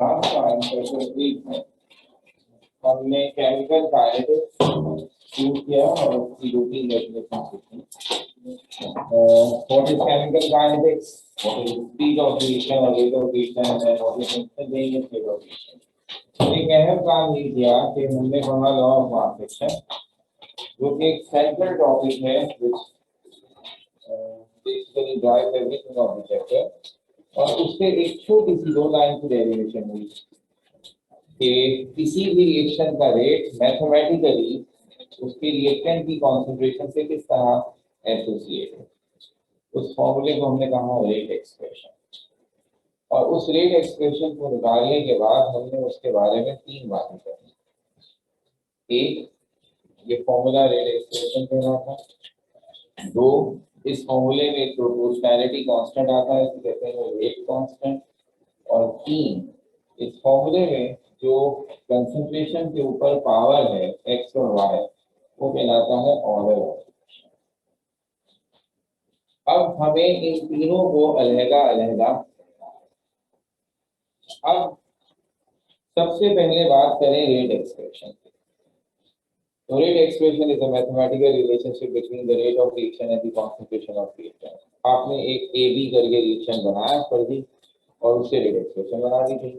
Last time session 8 में हमने chemical kinetics शुरू किया और उसकी रूटीन डेफिनेशन सीखी। What is chemical kinetics? What is the speed of reaction or rate of reaction and what is instantaneous rate of reaction? एक अहम काम ये किया कि हमने पढ़ा लॉ ऑफ मास एक्शन, जो कि एक सेंट्रल टॉपिक है which basically drives everything of the chapter, और उससे एक छोटी सी 2 लाइन की डेरिवेशन हुई कि किसी भी रिएक्शन का रेट मैथमेटिकली उसके रिएक्टेंट की कॉन्सेंट्रेशन से किस तरह एसोसिएट है। उस फॉर्मूले को हमने कहा रेट एक्सप्रेशन, और उस रेट एक्सप्रेशन को निकालने के बाद हमने उसके बारे में 3 बातें कही। एक, ये फॉर्मूला रेट एक्सप्रेशन कहलाता है। 2, इस फॉर्मूले में प्रोपोर्शनैलिटी कांस्टेंट आता है, इसे कहते हैं रेट कांस्टेंट। और 3, इस फॉर्मूले में जो कंसंट्रेशन के ऊपर पावर है एक्स और वाई, वो कहलाता है ऑर्डर ऑफ। अब हमें इन तीनों को अलग-अलग, अब सबसे पहले बात करें रेट एक्सप्रेशन की। तो rate expression is a mathematical relationship between the rate of reaction and the concentration of reaction. आपने एक ए बी करके रिएक्शन बनाया पढ़ दी और उससे रेट एक्सप्रेशन बना दी थी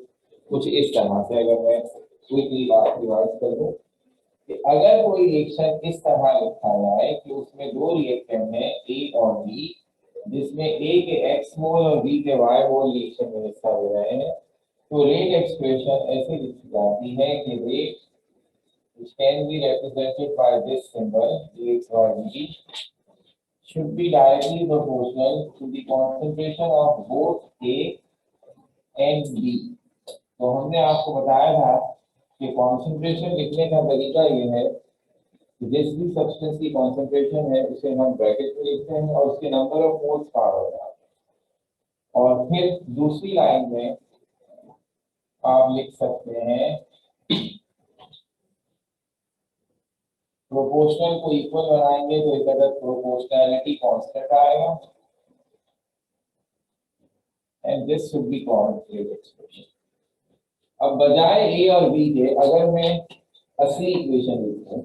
कुछ इस तरह से। अगर मैं क्विकली बात रिवाइज कर दूं कि अगर कोई रिएक्शन इस तरह लिखा जाए कि उसमें 2 रिएक्टेंट हैं ए और बी, जिसमें ए के एक्स मोल और बी के वाई मोल रिएक्शन में हिस्सा ले रहे हैं, तो रेट एक्सप्रेशन ऐसे लिखी जाती है कि rate which can be represented by this symbol dx by dt should be directly proportional to the concentration of both A and B। तो हमने आपको बताया था कि कॉन्सेंट्रेशन लिखने का तरीका ये है कि जिस भी सब्सटेंस की कॉन्सेंट्रेशन है उसे हम ब्रैकेट में लिखते हैं और उसके नंबर ऑफ मोल्स पावर में आते हैं। और फिर दूसरी लाइन में आप लिख सकते हैं प्रोपोर्शनल को इक्वल बनाएंगे तो एक अदर प्रोपोर्शनैलिटी कांस्टेंट आएगा and this should be called rate expression. अब बजाय ए और बी के अगर मैं असली इक्वेशन लिखूं,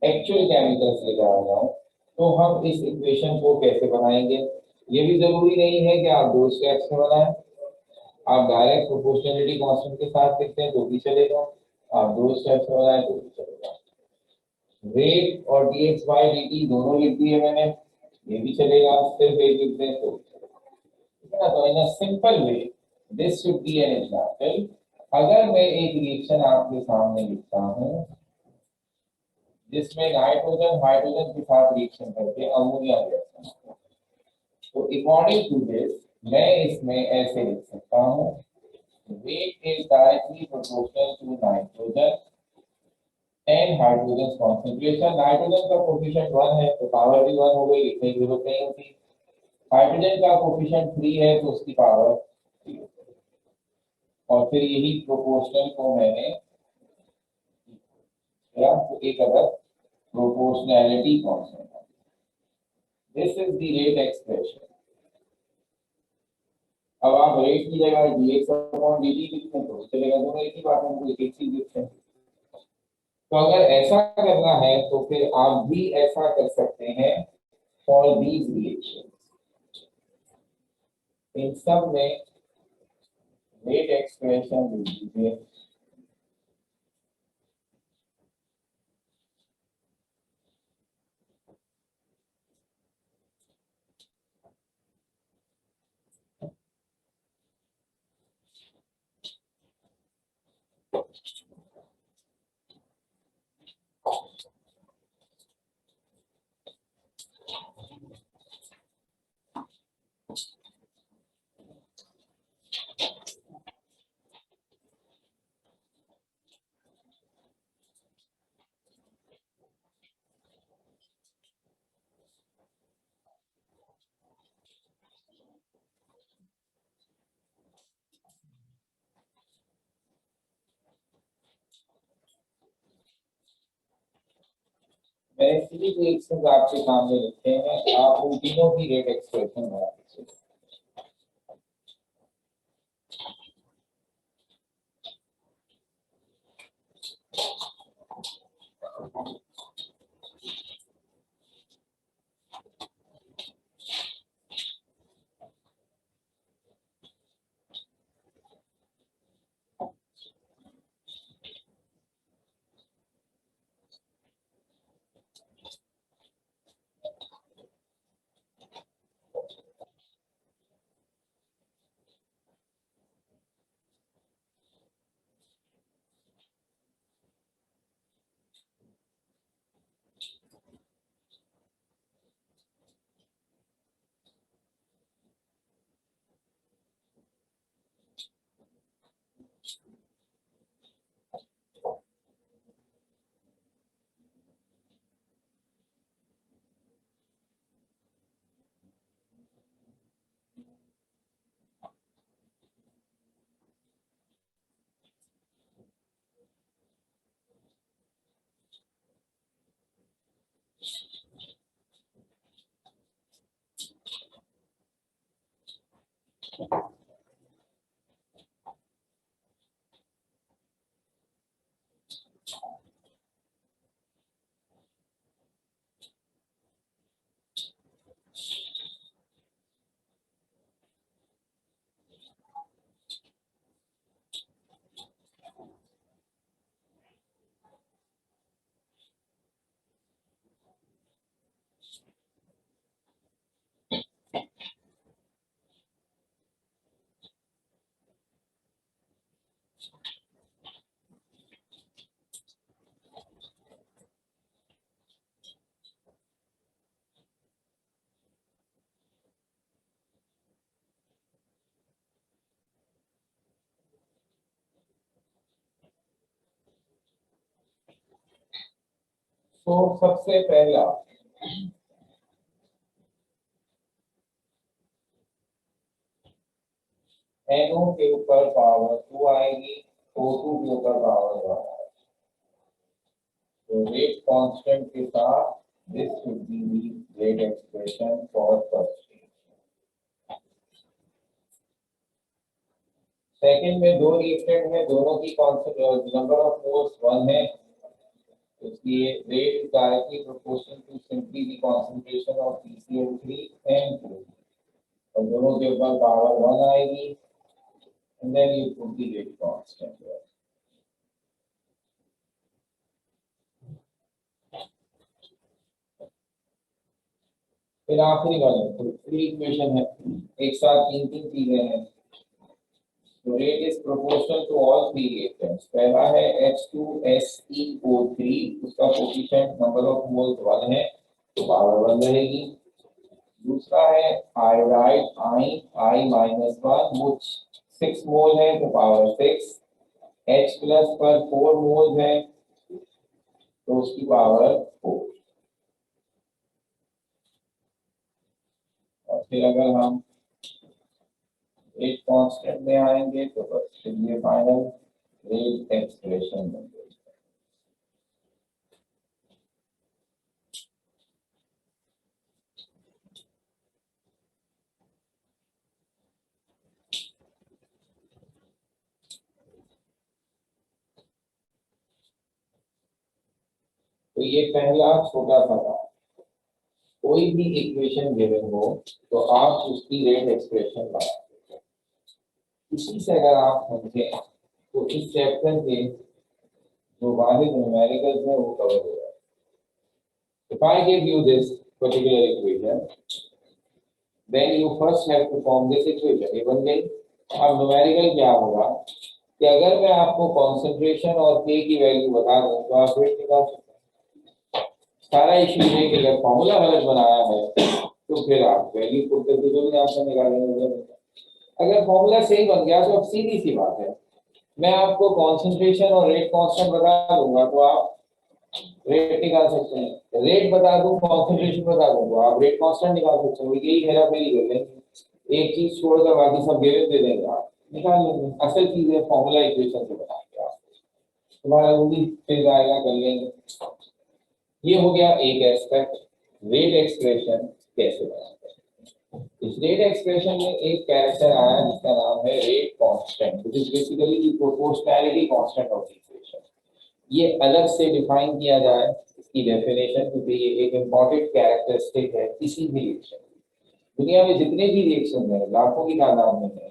एक्चुअल केमिकल्स लेकर आ जाऊं, तो हम इस इक्वेशन को कैसे बनाएंगे? ये भी जरूरी नहीं है कि आप 2 स्टेप्स में बनाएं। आप डायरेक्ट प्रोपोर्शनैलिटी कांस्टेंट के साथ लिखते हैं तो भी चलेगा, आप 2 स्टेप्स में बनाएं तो भी चलेगा। रेट और dx by dt दोनों लिख दिए मैंने, ये भी चलेगा, सिर्फ एक लिख दें तो ठीक है ना। तो in a simple way this should be an example. अगर मैं एक रिएक्शन आपके सामने लिखता हूं जिसमें नाइट्रोजन हाइड्रोजन के साथ रिएक्शन करके अमोनिया रिएक्शन, तो अकॉर्डिंग टू दिस मैं इसमें ऐसे लिख सकता हूं rate is directly proportional to nitrogen and hydrogen concentration. Nitrogen का कोफिशिएंट 1 है तो पावर भी 1 हो गई, लिखने की जरूरत नहीं होती। हाइड्रोजन का कोफिशिएंट 3 है तो उसकी पावर 3 हो गई। और फिर यही प्रोपोर्शनल को मैंने या तो एक other proportionality constant. This is the rate expression. अब आप रेट की जगह dx अपॉन dt लिखते हैं तो चलेगा, दोनों एक ही बात है, हमको एक चीज लिखते हैं। तो अगर ऐसा करना है तो फिर आप भी ऐसा कर सकते हैं फॉर दीज रिएक्शंस। इन सब में रेट एक्सप्रेशन लिख दीजिए। मैंने 3 रिएक्शंस आपके सामने लिखे हैं, आप उन तीनों की रेट एक्सप्रेशन बना दीजिए। तो सबसे पहला NO के ऊपर पावर 2 आएगी, O2 के ऊपर पावर 1 आएगी। तो रेट कांस्टेंट के साथ this should be the rate expression for first stage. Second में दो रिएक्टेंट है, दोनों की कांस्टेंट नंबर ऑफ मोल्स 1 है, इसलिए rate is directly proportional to simply the concentration of PCl3 and 2 और दोनों के ऊपर पावर 1 आएगी and then you put the rate constant here. फिर आखिरी वाले तो थ्री इक्वेशन है, एक साथ तीन तीन चीजें हैं। तो rate is proportional to all three reactants. पहला है H2SeO3, उसका कोएफिशिएंट नंबर ऑफ मोल्स 1 है तो पावर 1 रहेगी। दूसरा है आयोडाइड I-1, वो 6 मोल है तो पावर 6। H प्लस पर 4 मोल है तो उसकी पावर 4। और फिर अगर हम रेट कांस्टेंट में आएंगे तो बस ये फाइनल रेट एक्सप्रेशन बन जाएगी। तो ये पहला छोटा सा था। कोई भी इक्वेशन गिवन हो तो आप उसकी रेट एक्सप्रेशन बना सकते हैं। इसी से अगर आप समझें तो इस चैप्टर के जो वाहिद न्यूमेरिकल्स है वो कवर हो जाए। If I give you this particular equation, then you first have to form this equation. ये बन गई। अब न्यूमेरिकल क्या होगा कि अगर मैं आपको कॉन्सेंट्रेशन और K की वैल्यू बता दूं तो आप रेट निकाल सकते हैं। सारा इशू है कि अगर फॉर्मूला गलत बनाया है तो फिर आप वैल्यू पुट करके जो भी आंसर निकालेंगे। अगर फॉर्मूला सही बन गया तो अब सीधी सी बात है, मैं आपको कॉन्सेंट्रेशन और रेट कांस्टेंट बता दूंगा तो आप रेट निकाल सकते हैं। रेट बता दूं, कॉन्सेंट्रेशन बता दूं तो आप रेट कांस्टेंट निकाल सकते हैं। यही हेरा फेरी कर लेंगे, एक चीज छोड़कर बाकी सब गिवन दे देंगे, आप निकाल लेंगे। असल चीज है फॉर्मूला इक्वेशन से बनाएंगे आप, तुम्हारा जल्दी फिर आएगा कर लेंगे। ये हो गया एक एस्पेक्ट, रेट एक्सप्रेशन कैसे बनाते हैं। इस रेट एक्सप्रेशन में एक कैरेक्टर आया जिसका नाम है rate constant, which is basically the proportionality constant of the equation. ये अलग से डिफाइन किया जाए इसकी डेफिनेशन, क्योंकि ये एक इम्पॉर्टेंट कैरेक्टरिस्टिक है किसी भी रिएक्शन। दुनिया में जितने भी रिएक्शन है, लाखों की तादाद में है,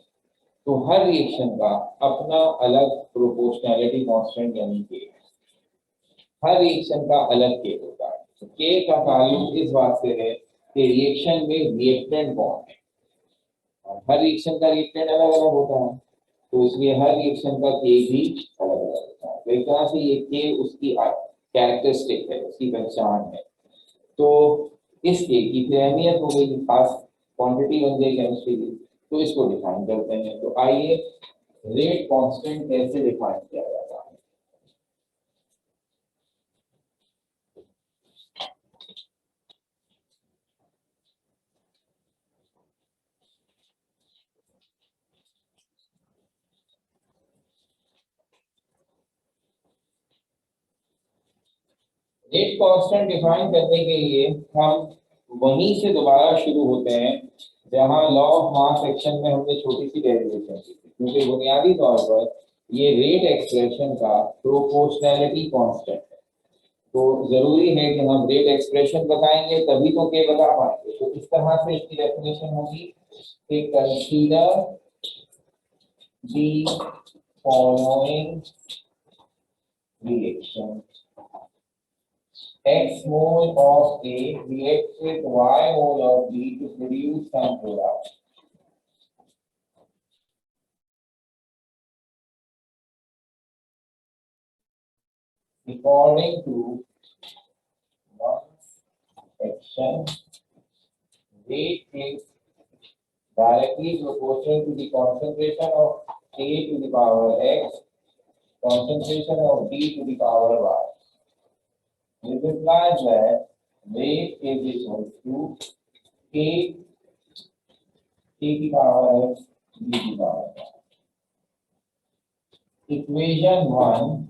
तो हर रिएक्शन का अपना अलग प्रोपोर्शनैलिटी कांस्टेंट यानी के, हर रिएक्शन का अलग के होता है। तो के का ताल्लुक इस बात से है कि रिएक्शन में रिएक्टेंट कौन है, और हर रिएक्शन का रिएक्टेंट अलग अलग होता है, तो इसलिए हर रिएक्शन का के भी अलग अलग होता है। तो एक तरह से ये के उसकी कैरेक्टरिस्टिक है, उसकी पहचान है। तो इस के की फिर अहमियत हो गई, खास क्वांटिटी बन गई केमिस्ट्री की, तो इसको डिफाइन करते हैं। तो आइए रेट कांस्टेंट कैसे डिफाइन किया जाता है। रेट कांस्टेंट डिफाइन करने के लिए हम वहीं से दोबारा शुरू होते हैं जहां लॉ ऑफ मास सेक्शन में हमने छोटी सी डेरिवेशन की थी, क्योंकि बुनियादी तौर पर ये रेट एक्सप्रेशन का प्रोपोर्शनैलिटी कांस्टेंट है। तो जरूरी है कि हम रेट एक्सप्रेशन बताएंगे तभी तो के बता पाएंगे। तो इस तरह से इसकी डेफिनेशन होगी कि consider the following reaction, X mole of A reacts with Y mole of B to produce some product. According to one section, rate is directly proportional to the concentration of A to the power X, concentration of B to the power Y. This implies that rate is equal to K to the power X, B to the power Y. Equation 1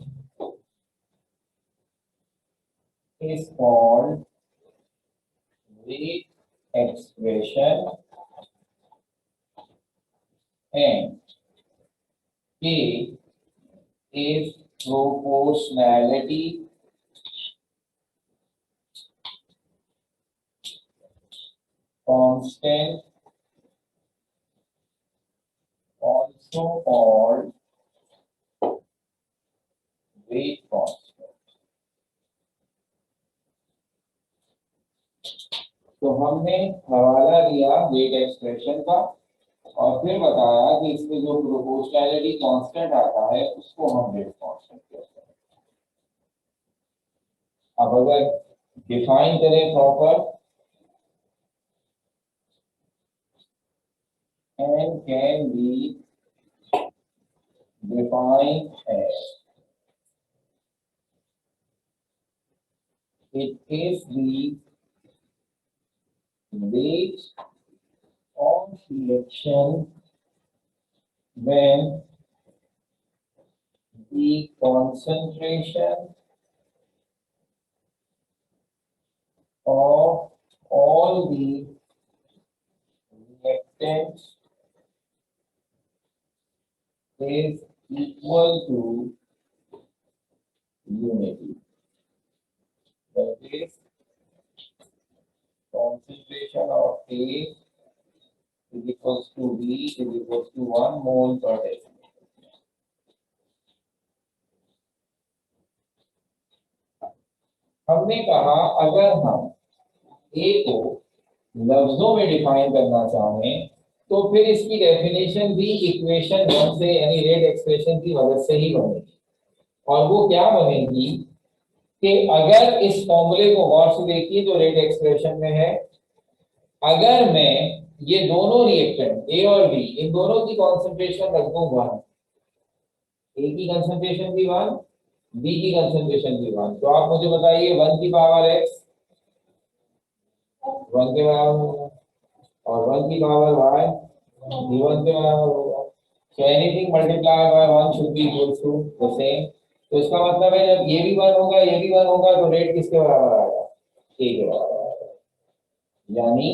is called rate expression, and K is proportionality constant, also called rate constant. तो हमने हवाला दिया rate expression का और फिर बताया कि इसमें जो प्रोपोर्शनैलिटी कांस्टेंट आता है उसको हम रेट कांस्टेंट कहते हैं। अब अगर डिफाइन करें proper, and can be defined as it is the rate of reaction when the concentration of all the reactants is equal to unity. That is, concentration of A is equals to B is equals to 1 mole per decimeter. हमने कहा अगर हम A को लफ्जों में define करना चाहें तो फिर इसकी डेफिनेशन भी इक्वेशन 1 से यानी रेट एक्सप्रेशन की मदद से ही बनेगी। और वो क्या बनेगी कि अगर इस फॉर्मूले को गौर से देखिए तो रेट एक्सप्रेशन में है, अगर मैं ये दोनों रिएक्टेंट ए और बी इन दोनों की कॉन्सेंट्रेशन रख दूं 1, ए की कंसंट्रेशन भी 1, बी की कंसंट्रेशन भी 1, तो आप मुझे बताइए 1 की पावर x 1 के बराबर होगा और 1 की पावर y भी 1 के बराबर होगा। So anything multiply by 1 should be equal to the same. तो इसका मतलब है जब ये भी 1 होगा ये भी 1 होगा तो रेट किसके बराबर आएगा, a के बराबर आएगा। यानी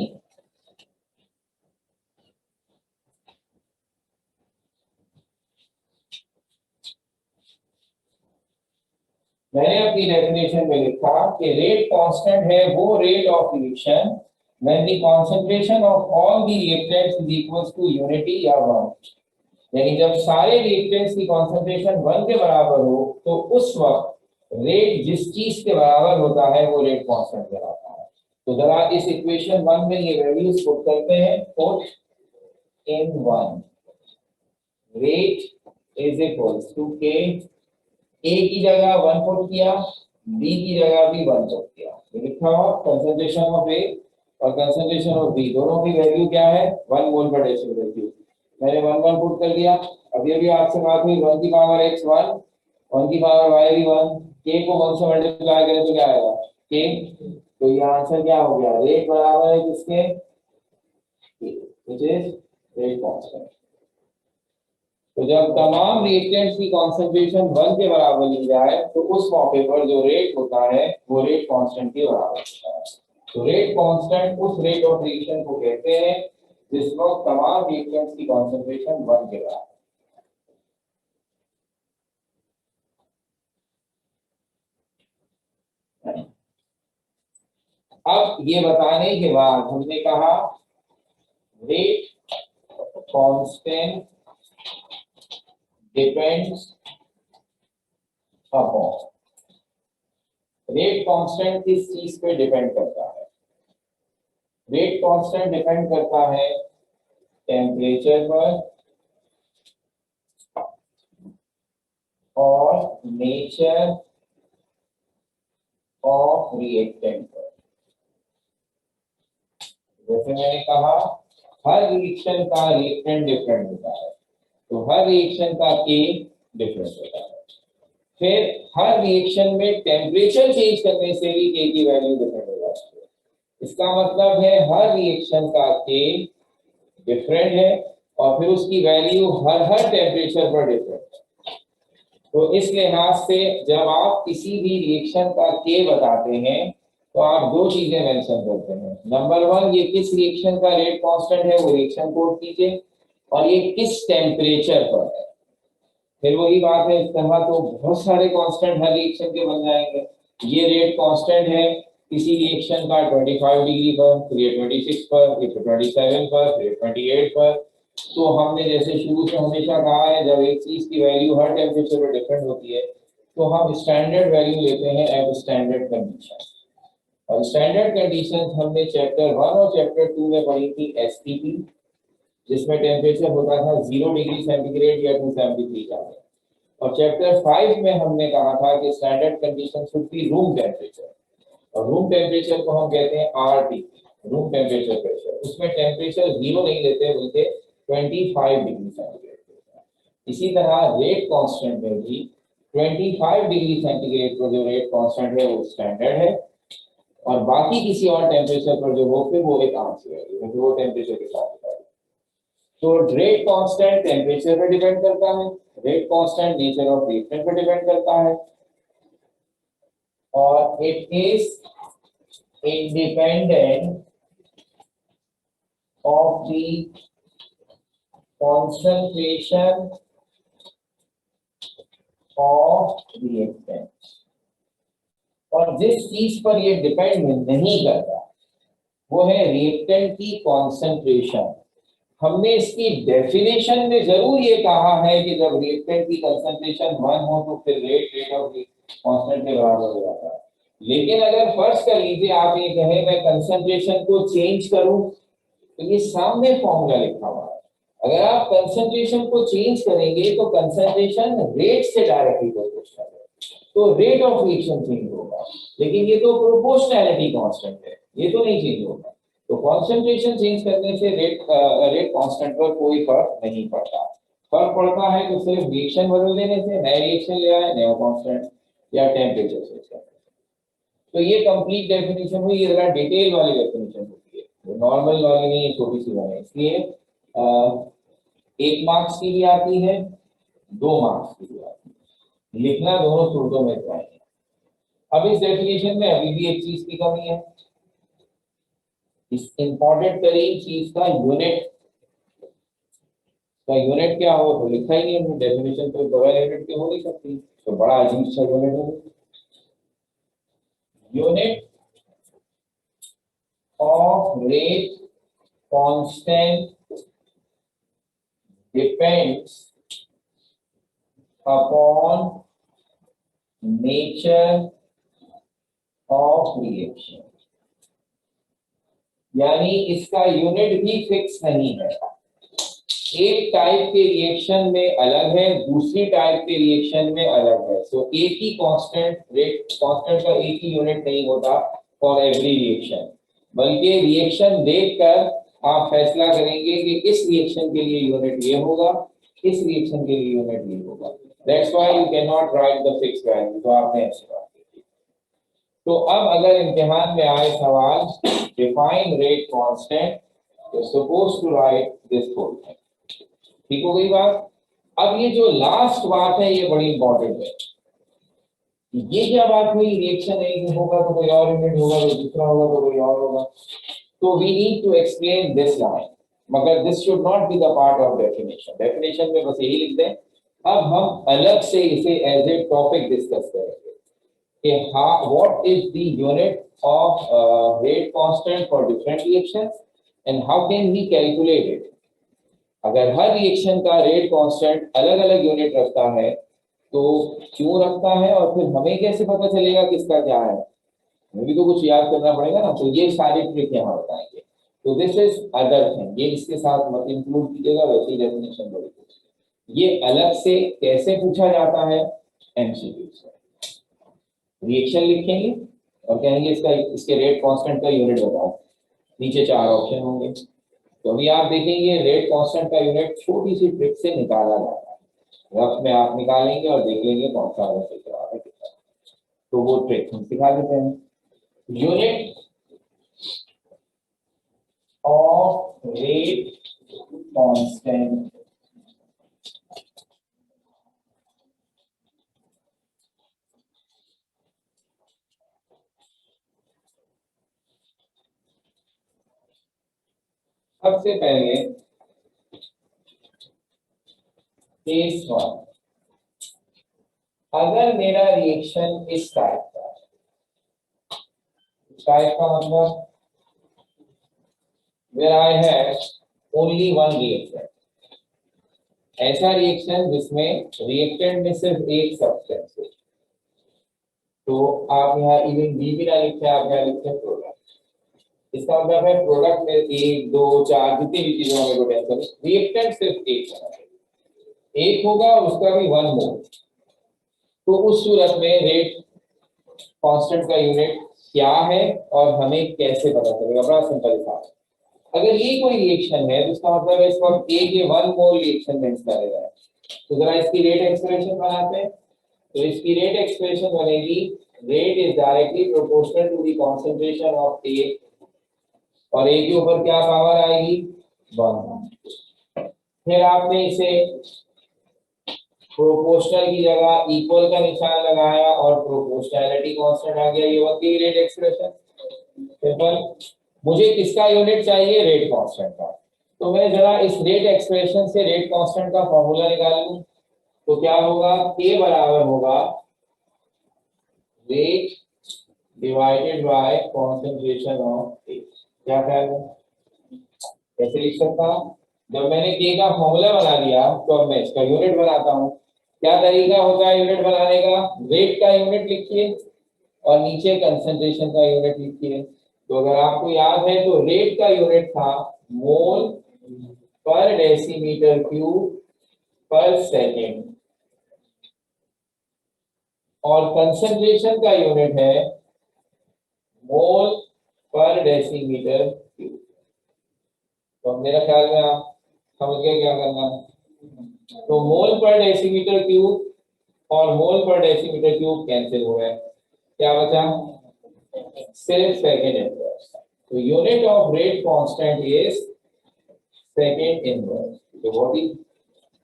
मैंने अपनी डेफिनेशन में लिखा कि रेट कांस्टेंट है वो rate of reaction when the concentration of all the reactants is equals to unity या 1, यानी जब सारे रिएक्टेंट्स की कंसंट्रेशन 1 के बराबर हो तो उस वक्त रेट जिस चीज के बराबर होता है वो रेट कांस्टेंट कहलाता है। तो जरा इस इक्वेशन 1 में ये वैल्यूज पुट करते हैं। Put in 1 rate is equals to k, A की जगह 1 पुट किया, बी की जगह भी 1 पुट किया, लिखा हुआ कंसंट्रेशन ऑफ ए और कंसंट्रेशन ऑफ बी दोनों की वैल्यू क्या है 1 मोल पर डेसिमल क्यूब। मैंने 1 पुट कर दिया। अब ये भी आपसे बात हुई 1 की पावर x 1, 1 की पावर y भी 1, k को 1 से मल्टीप्लाई करें तो क्या आएगा k। तो ये आंसर क्या हो गया, रेट बराबर है किसके, व्हिच इज रेट कांस्टेंट। तो जब तमाम रिएक्टेंट्स की कंसंट्रेशन 1 के बराबर ली जाए तो उस मौके पर जो रेट होता है वो रेट कांस्टेंट के बराबर होता है। तो रेट कांस्टेंट उस रेट ऑफ रिएक्शन को कहते हैं जिस वक्त तमाम रिएक्टेंट्स की कंसंट्रेशन 1 के बराबर। अब ये बताने के बाद हमने कहा rate constant depends upon, rate constant किस चीज पे डिपेंड करता है, रेट कांस्टेंट डिपेंड करता है टेम्परेचर पर और नेचर ऑफ रिएक्टेंट पर। जैसे मैंने कहा हर रिएक्शन का रिएक्टेंट डिफरेंट होता है, तो हर रिएक्शन का के डिफरेंट होता है। फिर हर रिएक्शन में टेम्परेचर चेंज करने से भी के की वैल्यू डिफरेंट हो जाती है। इसका मतलब है हर रिएक्शन का के डिफरेंट है और फिर उसकी वैल्यू हर हर टेम्परेचर पर डिफरेंट है। तो इस लिहाज से जब आप किसी भी रिएक्शन का के बताते हैं तो आप दो चीजें मेंशन करते हैं। नंबर 1, ये किस रिएक्शन का रेट कांस्टेंट है वो रिएक्शन कोड कीजिए और ये किस टेम्परेचर पर है। फिर वही बात है, इस तरह तो बहुत सारे कांस्टेंट हर रिएक्शन के बन जाएंगे। ये रेट कांस्टेंट है किसी रिएक्शन का 25 डिग्री पर, फिर ये 26 पर, फिर 27 पर, फिर 28 पर। तो हमने जैसे शुरू से हमेशा कहा है जब एक चीज की वैल्यू हर टेम्परेचर पर डिफरेंट होती है तो हम स्टैंडर्ड वैल्यू लेते हैं एट स्टैंडर्ड कंडीशन। और स्टैंडर्ड कंडीशन हमने चैप्टर 1 और चैप्टर 2 में पढ़ी थी एसटीपी, जिसमें टेम्परेचर होता था 0 डिग्री सेंटीग्रेड या 273 केल्विन। और चैप्टर 5 में हमने कहा था कि standard condition should be room temperature, और रूम टेम्परेचर को हम कहते हैं आरटीपी, रूम टेम्परेचर प्रेशर। उसमें टेम्परेचर 0 नहीं लेते बल्कि 25 डिग्री सेंटीग्रेड लेते हैं। इसी तरह रेट कांस्टेंट में भी 25 डिग्री सेंटीग्रेड पर जो रेट कांस्टेंट है वो स्टैंडर्ड है और बाकी किसी और टेम्परेचर पर जो हो फिर वो एक आम सी वैल्यू है, वो टेम्परेचर के साथ है। तो रेट कांस्टेंट टेम्परेचर पर डिपेंड करता है, rate constant nature of reactant पर डिपेंड करता है और it is independent of the concentration of reactant. और जिस चीज पर ये डिपेंड नहीं करता वो है रिएक्टेंट की कॉन्सेंट्रेशन। हमने इसकी डेफिनेशन में जरूर ये कहा है कि जब रिएक्टेंट की कंसंट्रेशन 1 हो तो फिर रेट ऑफ कांस्टेंट के बराबर हो जाता है। लेकिन अगर फर्ज कर लीजिए आप ये कहें मैं कंसंट्रेशन को चेंज करूं तो ये सामने फॉर्मूला लिखा हुआ है। अगर आप कंसंट्रेशन को चेंज करेंगे तो कंसंट्रेशन रेट से डायरेक्टली प्रोपोर्शनल है, तो रेट ऑफ रिएक्शन चेंज होगा। लेकिन ये तो प्रोपोर्शनैलिटी कांस्टेंट है, ये तो नहीं चेंज होगा। तो कंसंट्रेशन चेंज करने से रेट कांस्टेंट पर कोई फर्क नहीं पड़ता। फर्क पड़ता है तो सिर्फ रिएक्शन बदल देने से, नए रिएक्शन ले आए, नया कांस्टेंट या टेम्परेचर चेंज करने से। तो ये कंप्लीट डेफिनेशन हुई, ये जरा डिटेल वाली डेफिनेशन होती है, नॉर्मल वाली नहीं है, छोटी सी वाली। इसलिए 1 मार्क्स की भी आती है, 2 मार्क्स की भी आती है, लिखना दोनों सूरतों में चाहिए। अब इस डेफिनेशन में अभी भी एक चीज की कमी है, इस इंपॉर्टेंट तरीन चीज का यूनिट क्या हो तो लिखा ही नहीं है डेफिनेशन, तो बगैर यूनिट के हो नहीं सकती, तो बड़ा अजीब सा यूनिट है। unit of rate constant depends upon nature of reaction, यानी इसका यूनिट भी फिक्स नहीं है। एक टाइप के रिएक्शन में अलग है, दूसरी टाइप के रिएक्शन में अलग है। सो एक ही कांस्टेंट रेट कांस्टेंट का एक ही यूनिट नहीं होता फॉर एवरी रिएक्शन, बल्कि रिएक्शन देखकर आप फैसला करेंगे कि इस रिएक्शन के लिए यूनिट ये होगा, इस रिएक्शन के लिए यूनिट ये होगा। That's why you can not right the fix value. तो आपने ऐसे बात की। तो अब अगर इम्तिहान में आए सवाल डिफाइन रेट कांस्टेंट, तो suppose to write this whole thing. ठीक हो गई बात। अब ये जो लास्ट बात है ये बड़ी इंपॉर्टेंट है। ये क्या बात हुई, रिएक्शन एक होगा तो कोई और यूनिट होगा, तो दूसरा होगा तो कोई और होगा। तो we need to explain this line, मगर this should not be the part of definition. Definition में बस यही लिख दें। अब हम अलग से इसे एज ए टॉपिक डिस्कस करेंगे कि what is the unit of rate constant for different reactions and how can we calculate it. अगर हर रिएक्शन का रेट कांस्टेंट अलग अलग यूनिट रखता है तो क्यों रखता है, और फिर हमें कैसे पता चलेगा किसका क्या है, हमें भी तो कुछ याद करना पड़ेगा ना। तो ये सारी ट्रिक यहाँ बताएंगे। तो दिस इज अदर थिंग, ये इसके साथ मत इंक्लूड कीजिएगा, वैसी डेफिनेशन बड़ी कुछ। ये अलग से कैसे पूछा जाता है, एमसीक्यू से। रिएक्शन लिखेंगे और कहेंगे इसका इसके रेट कांस्टेंट का यूनिट बताओ, नीचे 4 ऑप्शन होंगे। तो अभी आप देखेंगे रेट कांस्टेंट का यूनिट छोटी सी ट्रिक से निकाला जाता है। रफ में आप निकालेंगे और देख लेंगे कौन सा सही जवाब है कितना। तो वो ट्रिक हम सिखा देते हैं। यूनिट ऑफ रेट कांस्टेंट सबसे पहले केस 1, अगर मेरा रिएक्शन इस टाइप का मतलब where I have only one reactant, ऐसा रिएक्शन जिसमें रिएक्टेंट में सिर्फ एक सब्सटेंस है। तो आप यहाँ इवन बी भी ना लिखे, आप यहाँ लिखे प्रोडक्ट। इसका मतलब है प्रोडक्ट में 1 2 4 जितनी भी चीजों में पोटेंशियल, रिएक्टेंट सिर्फ एक होगा और उसका भी 1 मोल। तो उस सूरत में रेट कांस्टेंट का यूनिट क्या है और हमें कैसे पता चलेगा, बड़ा सिंपल था। अगर ये कोई रिएक्शन है तो इसका मतलब है इस वक्त ए के 1 मोल रिएक्शन में हिस्सा ले रहा है। तो जरा इसकी रेट एक्सप्रेशन बनाते हैं। तो इसकी रेट एक्सप्रेशन बनेगी, rate is directly proportional to the concentration of A, और ए के ऊपर क्या पावर आएगी, 1। फिर आपने इसे प्रोपोर्शनल की जगह इक्वल का निशान लगाया और प्रोपोर्शनैलिटी कांस्टेंट आ गया। ये होती है रेट एक्सप्रेशन। सिंपल। मुझे किसका यूनिट चाहिए, रेट कांस्टेंट का। तो मैं जरा इस रेट एक्सप्रेशन से रेट कांस्टेंट का फॉर्मूला निकाल लूं। तो क्या होगा, K बराबर होगा rate divided by concentration of A. क्या ख्याल है, कैसे लिख सकता हूं? जब मैंने K का फॉर्मूला बना दिया तो अब मैं इसका यूनिट बनाता हूं। क्या तरीका होता है यूनिट बनाने का, रेट का यूनिट लिखिए और नीचे कंसंट्रेशन का यूनिट लिखिए। तो अगर आपको याद है तो रेट का यूनिट था मोल पर डेसीमीटर क्यूब पर सेकेंड, और कंसंट्रेशन का यूनिट है मोल पर डेसीमीटर क्यूब। तो मेरा ख्याल में आप समझ गए क्या करना है। तो मोल पर डेसीमीटर क्यूब और मोल पर डेसीमीटर क्यूब कैंसिल हो गए, क्या बचा, सिर्फ सेकेंड इनवर्स। तो unit of rate constant is second inverse. तो बहुत ही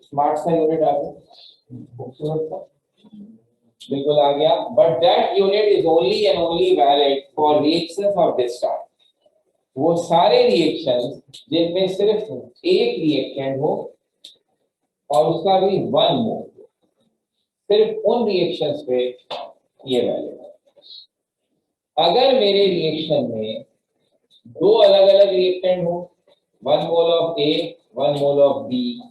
स्मार्ट सा यूनिट आ गया, खूबसूरत सा, बिल्कुल आ गया। But that unit is only and only valid for reactions of this type. वो सारे रिएक्शंस जिनमें सिर्फ एक रिएक्टेंट हो और उसका भी 1 मोल, सिर्फ उन रिएक्शंस पे ये वैलिड है। अगर मेरे रिएक्शन में दो अलग अलग रिएक्टेंट हो, 1 mole of A 1 mole of B,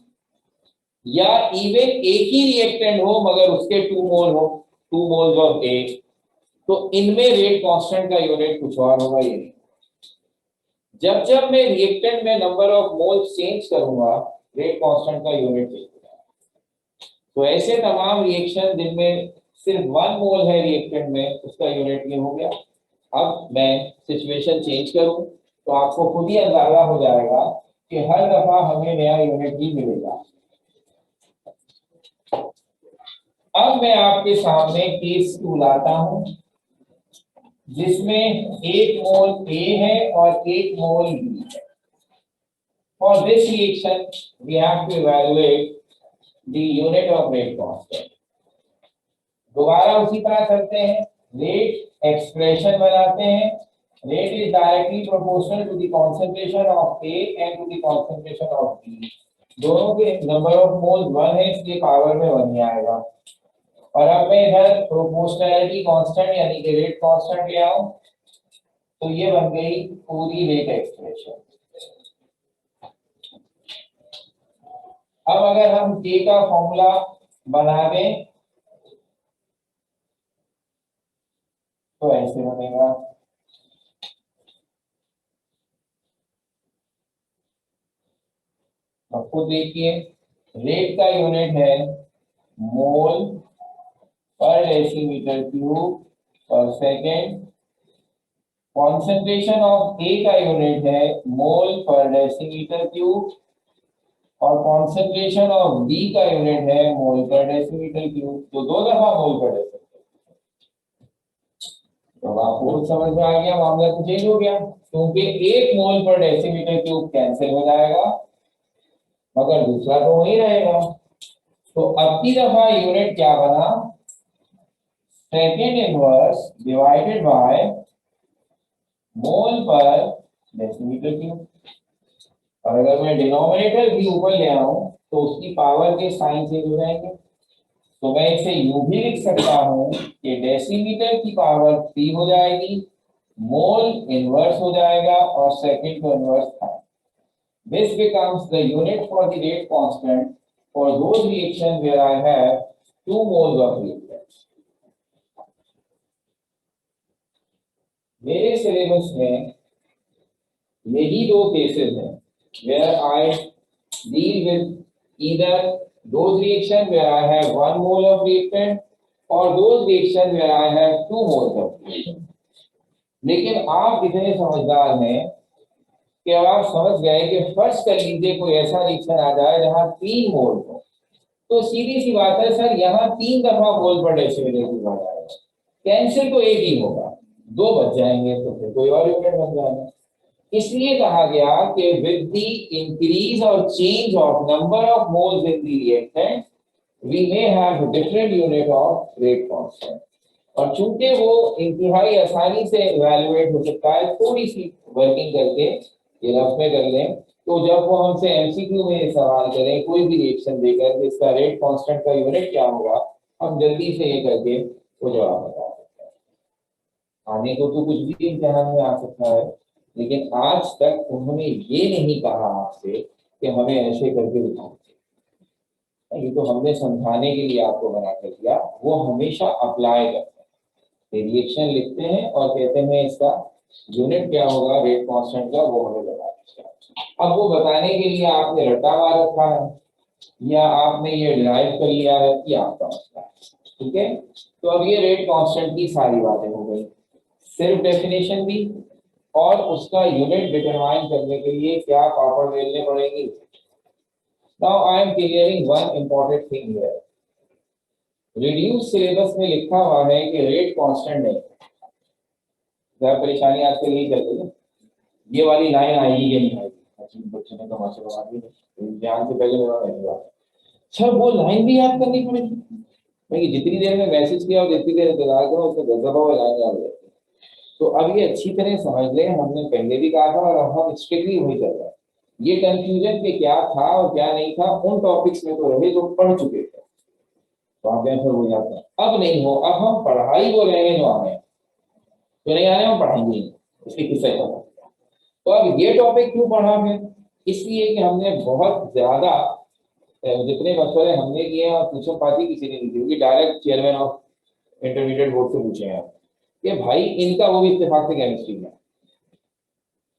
या इवन एक ही रिएक्टेंट हो मगर उसके 2 मोल हो, 2 मोल्स ऑफ ए, तो इनमें रेट कांस्टेंट का यूनिट कुछ और होगा ये नहीं। जब जब मैं रिएक्टेंट में नंबर ऑफ मोल्स चेंज करूंगा रेट कांस्टेंट का यूनिट चेंज होगा। तो ऐसे तमाम रिएक्शन जिनमें सिर्फ 1 मोल है रिएक्टेंट में, उसका यूनिट ये हो गया। अब मैं सिचुएशन चेंज करूं तो आपको खुद ही अंदाजा हो जाएगा कि हर दफा हमें नया यूनिट ही मिलेगा। अब मैं आपके सामने केस 2 लाता हूं जिसमें 1 मोल ए है और 1 मोल बी है। For this reaction, we have to evaluate the unit of rate constant. दोबारा उसी तरह करते हैं, रेट एक्सप्रेशन बनाते हैं। Rate is directly proportional to the concentration of A and to the concentration of B. दोनों के नंबर ऑफ मोल्स 1 है इसलिए पावर में 1 ही आएगा। और अब मैं इधर प्रोपोर्शनैलिटी कांस्टेंट यानी कि रेट कांस्टेंट ले आऊं तो ये बन गई पूरी रेट एक्सप्रेशन। अब अगर हम K का फॉर्मूला बना दें तो ऐसे बनेगा। आपको देखिए रेट का यूनिट है मोल पर डेसीमीटर क्यूब पर सेकेंड। कॉन्सेंट्रेशन ऑफ ए का यूनिट है मोल पर डेसीमीटर क्यूब और कॉन्सेंट्रेशन ऑफ बी का यूनिट है मोल पर डेसीमीटर क्यूब। तो 2 दफा मोल पर डेसीमीटर। तो आपको समझ में आ गया, मामला तो चेंज हो गया क्योंकि 1 मोल पर डेसीमीटर क्यूब कैंसिल हो जाएगा मगर दूसरा तो वही रहेगा। तो अब की दफा यूनिट क्या बना, second inverse divided by mole पर डेसीमीटर क्यूब। और अगर मैं डिनोमिनेटर भी ऊपर ले आऊं तो उसकी पावर के साइन चेंज हो जाएंगे। तो मैं इसे यूं भी लिख सकता हूं कि डेसीमीटर की पावर 3 हो जाएगी, मोल इनवर्स हो जाएगा और सेकंड को इनवर्स था। This becomes the unit for the rate constant for those reactions where I have 2 moles of reactants. मेरे सिलेबस में यही 2 केसेस हैं where I deal with either those reactions where I have 1 mole of reactant or those reactions where I have 2 moles of reactant. लेकिन आप इतने समझदार हैं कि आप समझ गए कि फर्स्ट कर लीजिए कोई ऐसा रिएक्शन आ जाए जहां 3 मोल हो, तो सीधी सी बात है सर यहाँ 3 दफा मोल पर डेसीमीटर क्यूब आ जाएगा, कैंसिल तो एक ही होगा, 2 बच जाएंगे तो फिर कोई और यूनिट बन जाएगा। इसलिए कहा गया कि विद द इंक्रीज और change of number of moles in the reactant we may have different unit of rate constant. और चूंकि वो इंतहाई आसानी से इवैल्यूएट हो सकता है, थोड़ी सी वर्किंग करके ये रफ में कर लें तो जब वो हमसे एमसीक्यू में सवाल करें कोई भी रिएक्शन देकर इसका रेट कांस्टेंट का यूनिट क्या होगा, हम जल्दी से ये करके वो जवाब बता सकते हैं। आने को तो कुछ भी इम्तिहान में आ सकता है लेकिन आज तक उन्होंने ये नहीं कहा आपसे कि हमें ऐसे करके दिखाओ। ये तो हमने समझाने के लिए आपको बना कर दिया, वो हमेशा अप्लाई करते हैं। रिएक्शन लिखते हैं और कहते हैं इसका यूनिट क्या होगा रेट कांस्टेंट का, वो हमें बता दीजिए। अब वो बताने के लिए आपने रटा मार रखा है या आपने ये डिराइव कर लिया है कि आपका मसला है, ठीक है। तो अब ये रेट कांस्टेंट की सारी बातें हो गई, सिर्फ डेफिनेशन भी और उसका यूनिट डिटरमाइन करने के लिए क्या पापड़ बेलने पड़ेंगे। Now I am clearing one important thing here. Reduce syllabus में लिखा हुआ है कि रेट कांस्टेंट नहीं, ज्यादा परेशानी आजकल यही चलती है, ये वाली लाइन आएगी या नहीं आएगी, बच्चे ने तमाशा बना दिया, ध्यान से पहले मेरा अच्छा वो लाइन भी याद करनी पड़ेगी। मैं जितनी देर में मैसेज किया और जितनी देर इंतजार करो उसमें 10 दफा वो लाइन याद रहती है। तो अब ये अच्छी तरह समझ लें, हमने पहले भी कहा था और अब हम स्ट्रिक्टली वही कर रहे हैं। ये कंफ्यूजन के क्या था और क्या नहीं था उन टॉपिक्स में तो रहे जो पढ़ चुके थे, तो आप फिर हो जाते हैं। अब नहीं हो, अब हम पढ़ाई वो रहे जो हमें। तो नहीं आने हम पढ़ाएंगे ही नहीं, इसकी किस्सा खत्म। तो अब ये टॉपिक क्यों पढ़ा है, इसलिए कि हमने बहुत ज्यादा जितने मशवरे हमने किए हैं और पूछो किसी ने नहीं की, क्योंकि direct chairman of intermediate board से पूछे हैं कि भाई इनका वो भी इत्तेफाक से केमिस्ट्री में,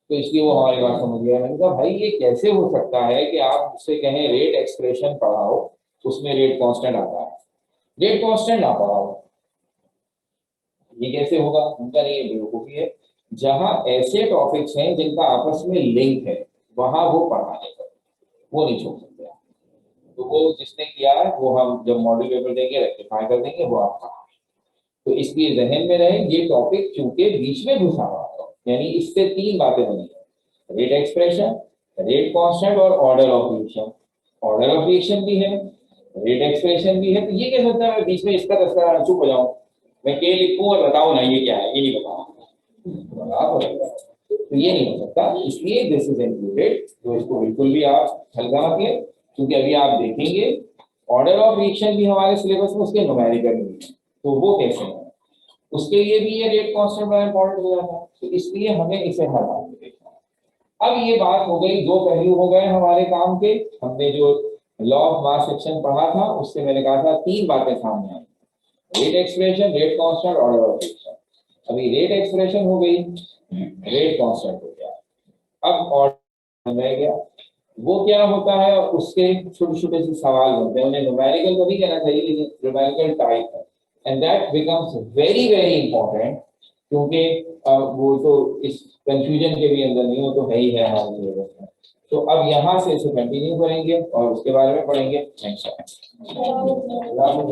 तो इसलिए वो हमारी बात समझ गया। मैंने कहा भाई ये कैसे हो सकता है कि आप उससे कहें रेट एक्सप्रेशन पढ़ाओ, उसमें रेट कांस्टेंट आता है, रेट कांस्टेंट ना पढ़ाओ, ये कैसे होगा? उनका नहीं, बेवकूफी है। जहां ऐसे टॉपिक्स हैं जिनका आपस में लिंक है वहां वो पढ़ाने का, वो नहीं छोड़ सकते। तो वो जिसने किया है वो हम जब मॉडल पेपर देंगे रेक्टिफाई कर देंगे, वो आप पढ़ा। तो इसलिए जहन में रहे ये टॉपिक चूंकि बीच में घुसा हुआ है, यानी इससे तीन बातें बनी है, रेट एक्सप्रेशन, रेट कांस्टेंट और order of reaction. Order of reaction भी है, रेट एक्सप्रेशन भी है, तो ये क्या होता है मैं बीच में इसका तस्करा चुप हो जाऊं, मैं के लिखूं और बताऊं ना ये क्या है, ये नहीं बताऊं, तो ये नहीं हो सकता। इसलिए दिस इज इंक्लूडेड, तो इसको बिल्कुल भी आप हल्का मत लें, क्योंकि अभी आप देखेंगे ऑर्डर ऑफ रिएक्शन भी हमारे सिलेबस में उसके न्यूमेरिकल में है, तो वो कैसे है उसके लिए भी ये रेट कांस्टेंट बड़ा इंपॉर्टेंट हो जाता है, तो इसलिए हमें इसे हटा के देखना है। अब ये बात हो गई, दो पहलू हो गए हमारे काम के। हमने जो लॉ ऑफ मास सेक्शन पढ़ा था उससे मैंने कहा था तीन बातें सामने आई, rate expression, rate constant, order of reaction. अभी रेट एक्सप्रेशन हो गई, रेट कांस्टेंट हो गया, अब ऑर्डर रह गया। वो क्या होता है, उसके छोटे छोटे से सवाल बनते हैं, उन्हें न्यूमेरिकल तो नहीं कहना चाहिए लेकिन न्यूमेरिकल टाइप है, and that becomes very very important, क्योंकि वो तो इस कंफ्यूजन के भी अंदर नहीं, वो तो है ही है हमारे सिलेबस में। तो अब यहाँ से इसे कंटिन्यू करेंगे और उसके बारे में पढ़ेंगे नेक्स्ट टाइम।